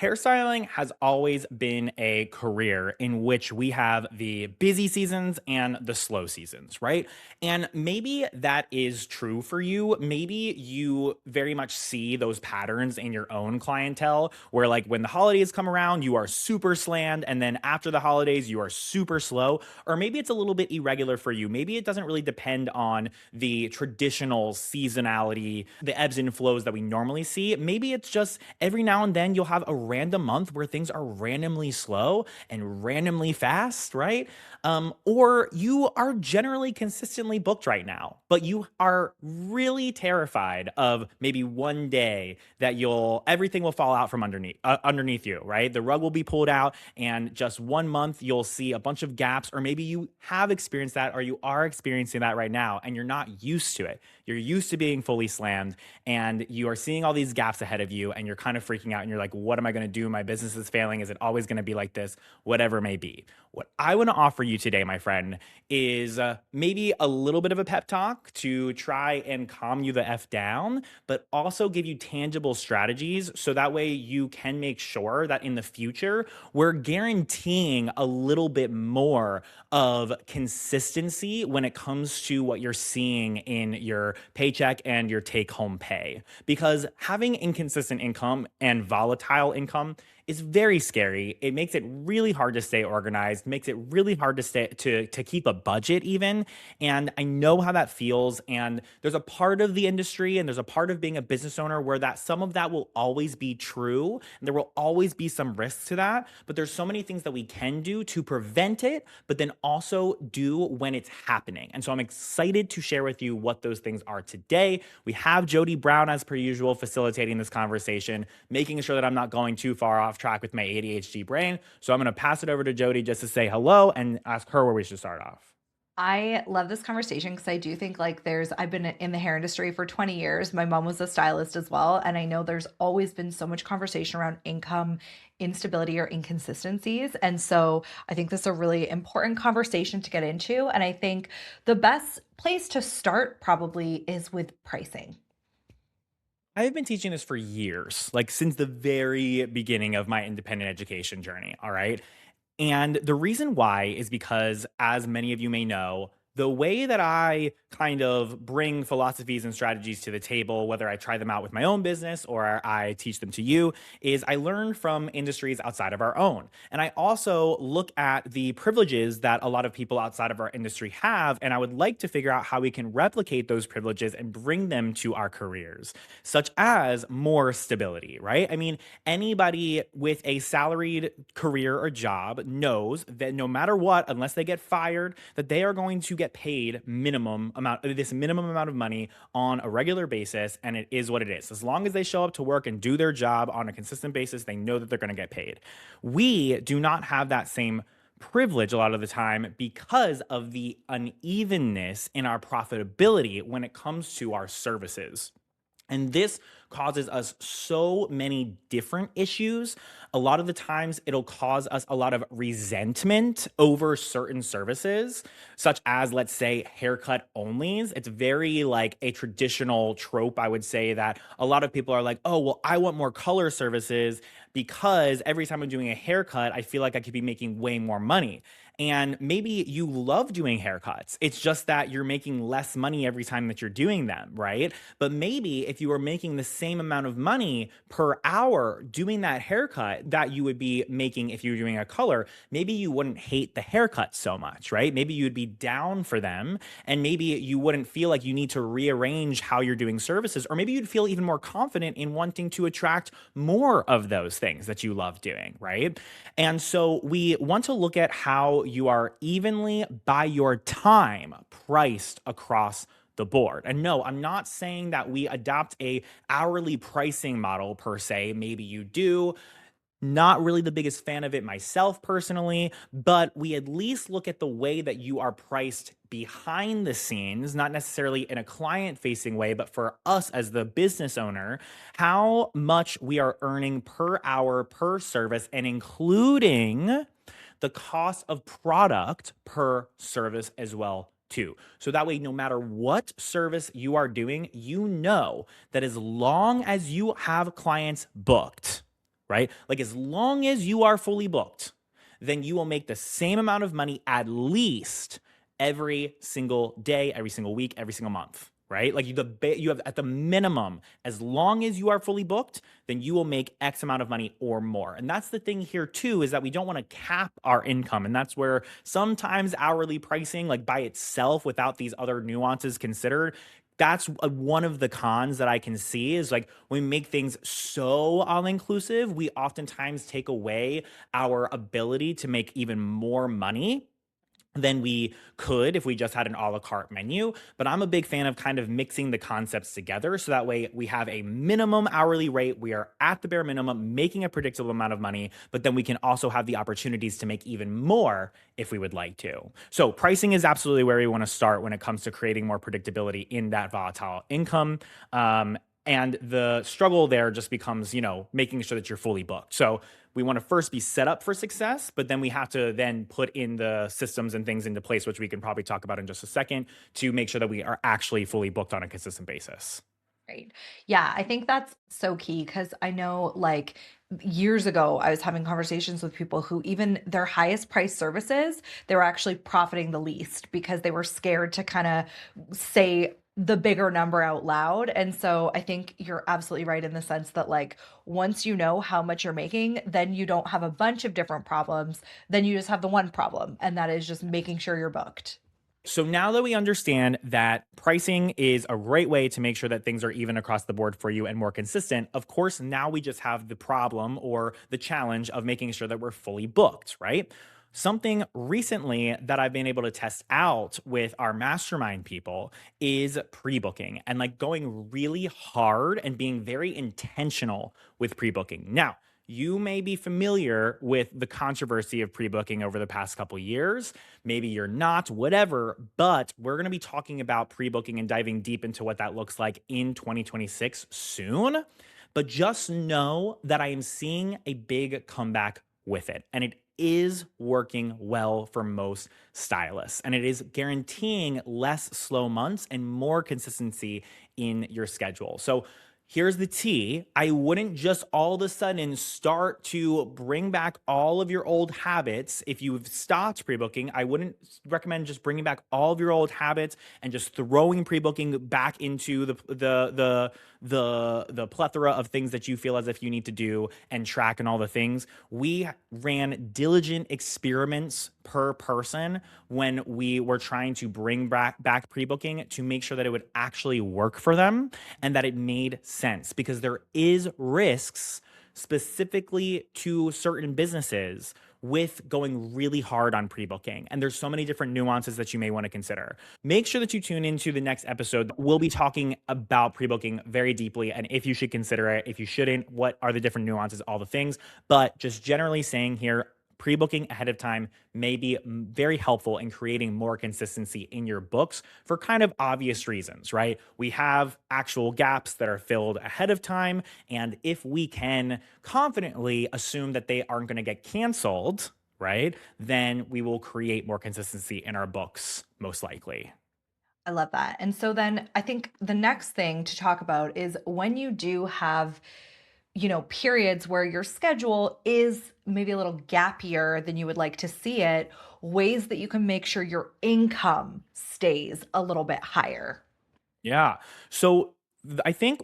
Hairstyling has always been a career in which we have the busy seasons and the slow seasons, right? And maybe that is true for you. Maybe you very much see those patterns in your own clientele where, like, when the holidays come around, you are super slammed. And then after the holidays, you are super slow. Or maybe it's a little bit irregular for you. Maybe it doesn't really depend on the traditional seasonality, the ebbs and flows that we normally see. Maybe it's just every now and then you'll have a random month where things are randomly slow and randomly fast, right? Or you are generally consistently booked right now, but you are really terrified of maybe one day that everything will fall out from underneath you, right? The rug will be pulled out, and just one month you'll see a bunch of gaps, or maybe you have experienced that, or you are experiencing that right now, and you're not used to it. You're used to being fully slammed, and you are seeing all these gaps ahead of you, and you're kind of freaking out, and you're like, what am I going to do? My business is failing. Is it always going to be like this? Whatever it may be. What I want to offer you today, my friend, is maybe a little bit of a pep talk to try and calm you the F down, but also give you tangible strategies so that way you can make sure that in the future, we're guaranteeing a little bit more of consistency when it comes to what you're seeing in your paycheck and your take home pay. Because having inconsistent income and volatile income is very scary. It makes it really hard to stay organized, makes it really hard to keep a budget even. And I know how that feels. And there's a part of the industry and there's a part of being a business owner where that some of that will always be true. And there will always be some risks to that. But there's so many things that we can do to prevent it, but then also do when it's happening. And so I'm excited to share with you what those things are today. We have Jodie Brown, as per usual, facilitating this conversation, making sure that I'm not going too far off track with my ADHD brain. So I'm going to pass it over to Jodie just to say hello and ask her where we should start off. I love this conversation because I do think I've been in the hair industry for 20 years. My mom was a stylist as well. And I know there's always been so much conversation around income instability or inconsistencies. And so I think this is a really important conversation to get into. And I think the best place to start probably is with pricing. I've been teaching this for years, like since the very beginning of my independent education journey. All right. And the reason why is because, as many of you may know, the way that I kind of bring philosophies and strategies to the table, whether I try them out with my own business or I teach them to you, is I learn from industries outside of our own. And I also look at the privileges that a lot of people outside of our industry have. And I would like to figure out how we can replicate those privileges and bring them to our careers, such as more stability, right? I mean, anybody with a salaried career or job knows that no matter what, unless they get fired, that they are going to get paid this minimum amount of money on a regular basis, and it is what it is. As long as they show up to work and do their job on a consistent basis, they know that they're going to get paid. We do not have that same privilege a lot of the time because of the unevenness in our profitability when it comes to our services. And this causes us so many different issues. A lot of the times, it'll cause us a lot of resentment over certain services, such as, let's say, haircut onlys. It's very like a traditional trope, I would say, that a lot of people are like, oh, well, I want more color services because every time I'm doing a haircut, I feel like I could be making way more money. And maybe you love doing haircuts. It's just that you're making less money every time that you're doing them, right? But maybe if you were making the same amount of money per hour doing that haircut that you would be making if you were doing a color, maybe you wouldn't hate the haircut so much, right? Maybe you'd be down for them, and maybe you wouldn't feel like you need to rearrange how you're doing services, or maybe you'd feel even more confident in wanting to attract more of those things that you love doing, right? And so we want to look at how you are evenly by your time priced across the board. And no, I'm not saying that we adopt a hourly pricing model per se. Maybe you do. Not really the biggest fan of it myself personally, but we at least look at the way that you are priced behind the scenes, not necessarily in a client facing way, but for us as the business owner, how much we are earning per hour per service, and including the cost of product per service as well too. So that way, no matter what service you are doing, you know that as long as you have clients booked, right? Like as long as you are fully booked, then you will make the same amount of money at least every single day, every single week, every single month, right? Like you have at the minimum, as long as you are fully booked, then you will make X amount of money or more. And that's the thing here too, is that we don't want to cap our income. And that's where sometimes hourly pricing, like by itself, without these other nuances considered, that's one of the cons that I can see is like when we make things so all inclusive, we oftentimes take away our ability to make even more money than we could if we just had an a la carte menu. But I'm a big fan of kind of mixing the concepts together so that way we have a minimum hourly rate. We are at the bare minimum, making a predictable amount of money, but then we can also have the opportunities to make even more if we would like to. So pricing is absolutely where we want to start when it comes to creating more predictability in that volatile income. And the struggle there just becomes, making sure that you're fully booked. So we want to first be set up for success, but then we have to then put in the systems and things into place, which we can probably talk about in just a second, to make sure that we are actually fully booked on a consistent basis. Right. Yeah, I think that's so key because I know like years ago, I was having conversations with people who even their highest price services, they were actually profiting the least because they were scared to kind of say the bigger number out loud. And so I think you're absolutely right in the sense that like once you know how much you're making, then you don't have a bunch of different problems. Then you just have the one problem, and that is just making sure you're booked. So now that we understand that pricing is a great way to make sure that things are even across the board for you and more consistent, of course, now we just have the problem or the challenge of making sure that we're fully booked, right? Something recently that I've been able to test out with our mastermind people is pre booking and like going really hard and being very intentional with pre booking. Now, you may be familiar with the controversy of pre booking over the past couple years. Maybe you're not, whatever, but we're going to be talking about pre booking and diving deep into what that looks like in 2026 soon. But just know that I am seeing a big comeback with it. And it is working well for most stylists. And it is guaranteeing less slow months and more consistency in your schedule. So here's the T. I wouldn't just all of a sudden start to bring back all of your old habits. If you've stopped pre-booking, I wouldn't recommend just bringing back all of your old habits and just throwing pre-booking back into the plethora of things that you feel as if you need to do and track and all the things. We ran diligent experiments per person when we were trying to bring back pre-booking to make sure that it would actually work for them and that it made sense, because there is risks specifically to certain businesses with going really hard on pre-booking. And there's so many different nuances that you may want to consider. Make sure that you tune into the next episode. We'll be talking about pre-booking very deeply and if you should consider it, if you shouldn't, what are the different nuances, all the things. But just generally saying here, pre-booking ahead of time may be very helpful in creating more consistency in your books for kind of obvious reasons, right? We have actual gaps that are filled ahead of time. And if we can confidently assume that they aren't going to get canceled, right, then we will create more consistency in our books, most likely. I love that. And so then I think the next thing to talk about is when you do have, periods where your schedule is maybe a little gappier than you would like to see it, ways that you can make sure your income stays a little bit higher. Yeah. So I think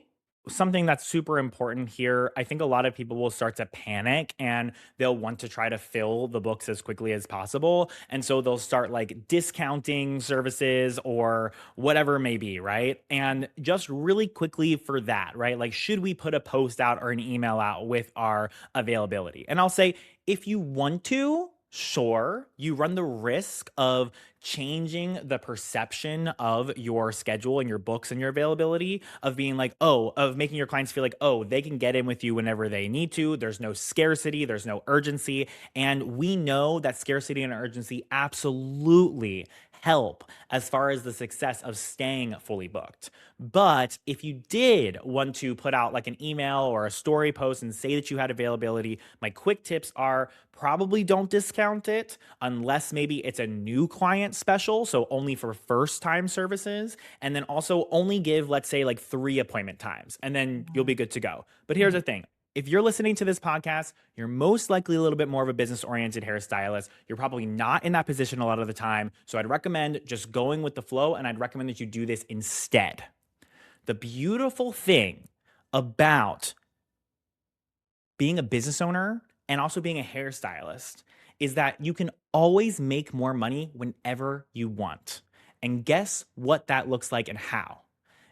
something that's super important here, I think a lot of people will start to panic and they'll want to try to fill the books as quickly as possible. And so they'll start like discounting services or whatever it may be, right? And just really quickly for that, right? Like, should we put a post out or an email out with our availability? And I'll say, if you want to, sure, you run the risk of changing the perception of your schedule and your books and your availability, of being like, oh, of making your clients feel like, oh, they can get in with you whenever they need to. There's no scarcity, there's no urgency. And we know that scarcity and urgency absolutely help as far as the success of staying fully booked. But if you did want to put out like an email or a story post and say that you had availability, my quick tips are probably don't discount it unless maybe it's a new client special. So only for first time services. And then also only give, let's say, like 3 appointment times, and then you'll be good to go. But here's the thing. if you're listening to this podcast, you're most likely a little bit more of a business oriented hairstylist. You're probably not in that position a lot of the time. So I'd recommend just going with the flow, and I'd recommend that you do this instead. The beautiful thing about being a business owner and also being a hairstylist is that you can always make more money whenever you want. And guess what that looks like and how?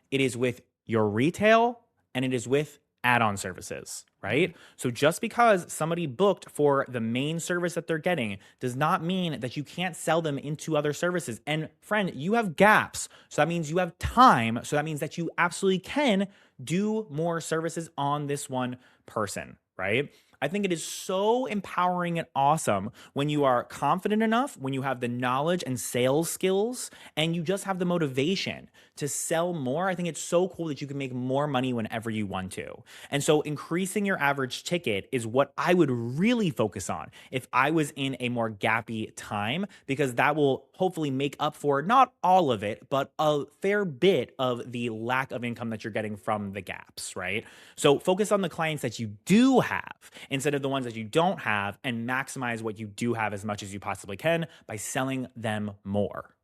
It is with your retail and it is with add on services, right? So just because somebody booked for the main service that they're getting does not mean that you can't sell them into other services. And friend, you have gaps. So that means you have time. So that means that you absolutely can do more services on this one person, right? I think it is so empowering and awesome when you are confident enough, when you have the knowledge and sales skills, and you just have the motivation to sell more. I think it's so cool that you can make more money whenever you want to. And so increasing your average ticket is what I would really focus on if I was in a more gappy time, because that will hopefully make up for not all of it, but a fair bit of the lack of income that you're getting from the gaps, right? So focus on the clients that you do have instead of the ones that you don't have, and maximize what you do have as much as you possibly can by selling them more.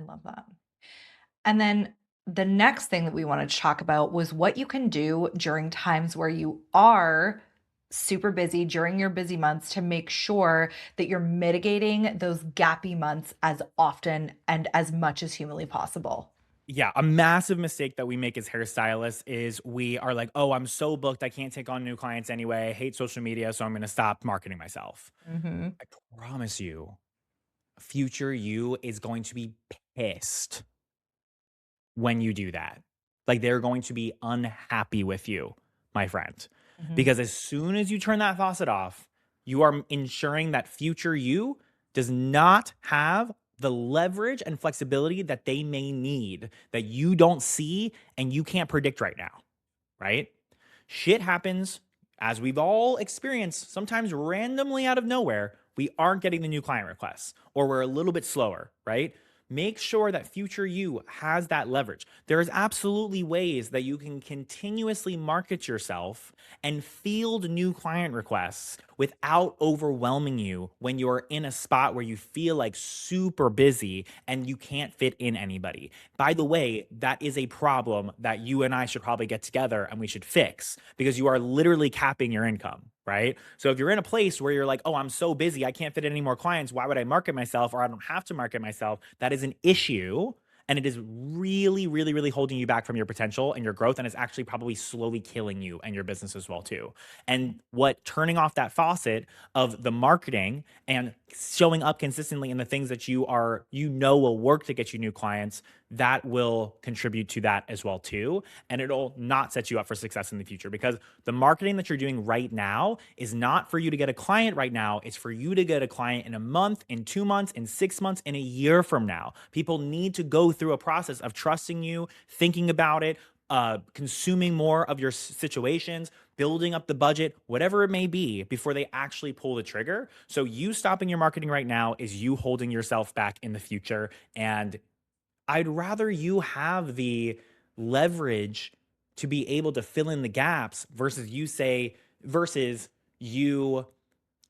I love that. And then the next thing that we wanted to talk about was what you can do during times where you are super busy during your busy months to make sure that you're mitigating those gappy months as often and as much as humanly possible. Yeah, a massive mistake that we make as hairstylists is we are like, oh, I'm so booked. I can't take on new clients anyway. I hate social media. So I'm going to stop marketing myself. Mhm. I promise you, future you is going to be pissed when you do that. Like they're going to be unhappy with you, my friend. Mhm. Because as soon as you turn that faucet off, you are ensuring that future you does not have the leverage and flexibility that they may need that you don't see and you can't predict right now, right? Shit happens, as we've all experienced, sometimes randomly out of nowhere. We aren't getting the new client requests, or we're a little bit slower, right? Make sure that future you has that leverage. There's absolutely ways that you can continuously market yourself and field new client requests without overwhelming you when you're in a spot where you feel like super busy and you can't fit in anybody. By the way, that is a problem that you and I should probably get together and we should fix, because you are literally capping your income, right? So if you're in a place where you're like, oh, I'm so busy, I can't fit in any more clients, why would I market myself, or I don't have to market myself? That is an issue. And it is really, really, really holding you back from your potential and your growth. And it's actually probably slowly killing you and your business as well, too. And what turning off that faucet of the marketing and showing up consistently in the things that will work to get you new clients, that will contribute to that as well too, and it'll not set you up for success in the future, because the marketing that you're doing right now is not for you to get a client right now. It's for you to get a client in a month, in 2 months, in 6 months, in a year from now. People need to go through a process of trusting you, thinking about it, consuming more of your situations, building up the budget, whatever it may be, before they actually pull the trigger. So you stopping your marketing right now is you holding yourself back in the future. And I'd rather you have the leverage to be able to fill in the gaps versus you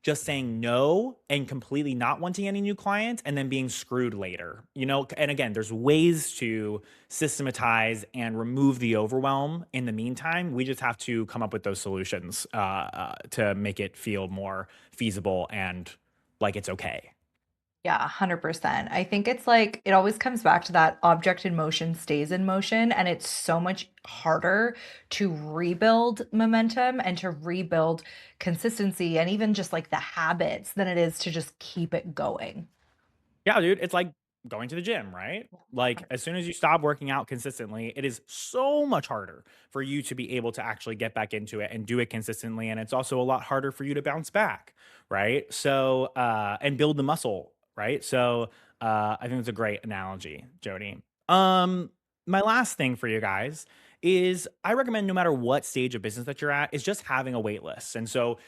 just saying no and completely not wanting any new clients and then being screwed later. And again, there's ways to systematize and remove the overwhelm in the meantime. We just have to come up with those solutions to make it feel more feasible and like it's okay. Yeah, 100%. I think it's like it always comes back to that object in motion stays in motion, and it's so much harder to rebuild momentum and to rebuild consistency and even just like the habits than it is to just keep it going. Yeah, dude, it's like going to the gym, right? Like as soon as you stop working out consistently, it is so much harder for you to be able to actually get back into it and do it consistently. And it's also a lot harder for you to bounce back, right? So, and build the muscle, right? So, I think it's a great analogy, Jody. My last thing for you guys is I recommend, no matter what stage of business that you're at, is just having a wait list. And so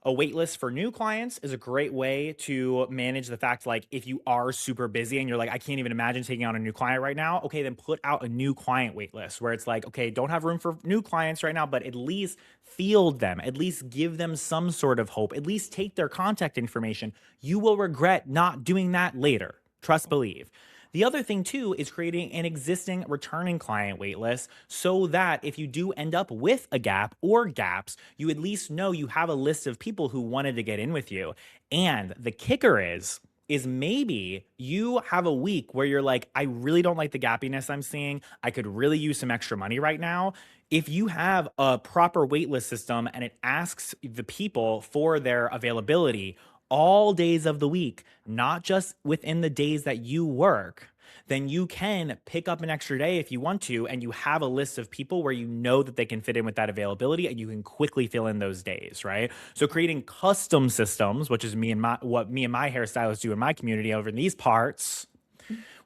A wait list for new clients is a great way to manage the fact, like, if you are super busy and you're like, I can't even imagine taking on a new client right now. Okay, then put out a new client wait list where it's like, okay, don't have room for new clients right now, but at least field them, at least give them some sort of hope, at least take their contact information. You will regret not doing that later. Trust, believe. The other thing too is creating an existing returning client waitlist so that if you do end up with a gap or gaps, you at least know you have a list of people who wanted to get in with you. And the kicker is maybe you have a week where you're like, I really don't like the gappiness I'm seeing. I could really use some extra money right now. If you have a proper waitlist system and it asks the people for their availability all days of the week, not just within the days that you work, then you can pick up an extra day if you want to, and you have a list of people where you know that they can fit in with that availability and you can quickly fill in those days, right? So creating custom systems, which is what me and my hairstylists do in my community over in these parts,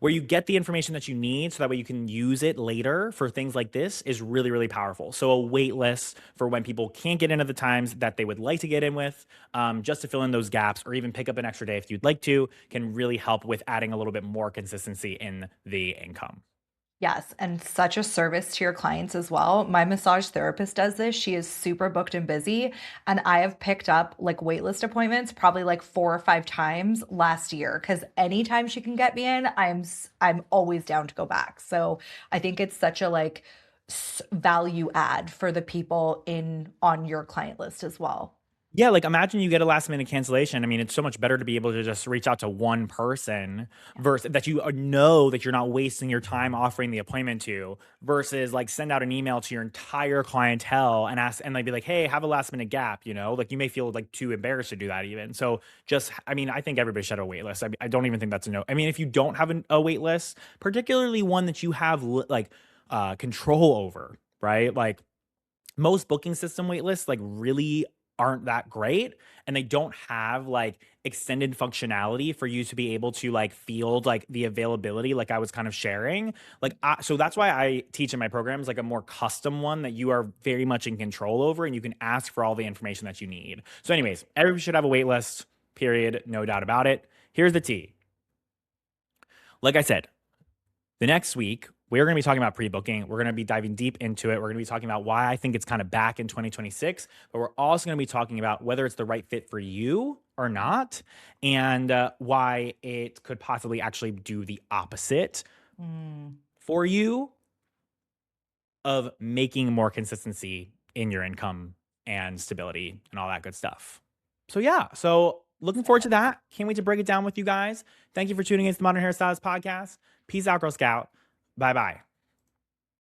where you get the information that you need so that way you can use it later for things like this is really, really powerful. So a wait list for when people can't get in at the times that they would like to get in with, just to fill in those gaps or even pick up an extra day if you'd like to, can really help with adding a little bit more consistency in the income. Yes, and such a service to your clients as well. My massage therapist does this. She is super booked and busy, and I have picked up like waitlist appointments probably like 4 or 5 times last year cuz anytime she can get me in, I'm always down to go back. So, I think it's such a like value add for the people in on your client list as well. Yeah, like imagine you get a last minute cancellation. I mean, it's so much better to be able to just reach out to one person versus that you know that you're not wasting your time offering the appointment to versus like send out an email to your entire clientele and ask and like be like, hey, have a last minute gap, you know? Like you may feel like too embarrassed to do that even. So just I mean, I think everybody should have a wait list. I don't even think that's a no. I mean, if you don't have a wait list, particularly one that you have like control over, right? Like most booking system wait lists like really aren't that great and they don't have like extended functionality for you to be able to like field like the availability like I was kind of sharing so that's why I teach in my programs like a more custom one that you are very much in control over and you can ask for all the information that you need. So anyways, everybody should have a wait list, period, no doubt about it. Here's the tea. Like I said, the next week, we're going to be talking about pre-booking. We're going to be diving deep into it. We're going to be talking about why I think it's kind of back in 2026, but we're also going to be talking about whether it's the right fit for you or not, and why it could possibly actually do the opposite Mm. for you of making more consistency in your income and stability and all that good stuff. So yeah, so looking forward to that. Can't wait to break it down with you guys. Thank you for tuning in to the Modern Hairstylist Podcast. Peace out, Girl Scout. Bye bye.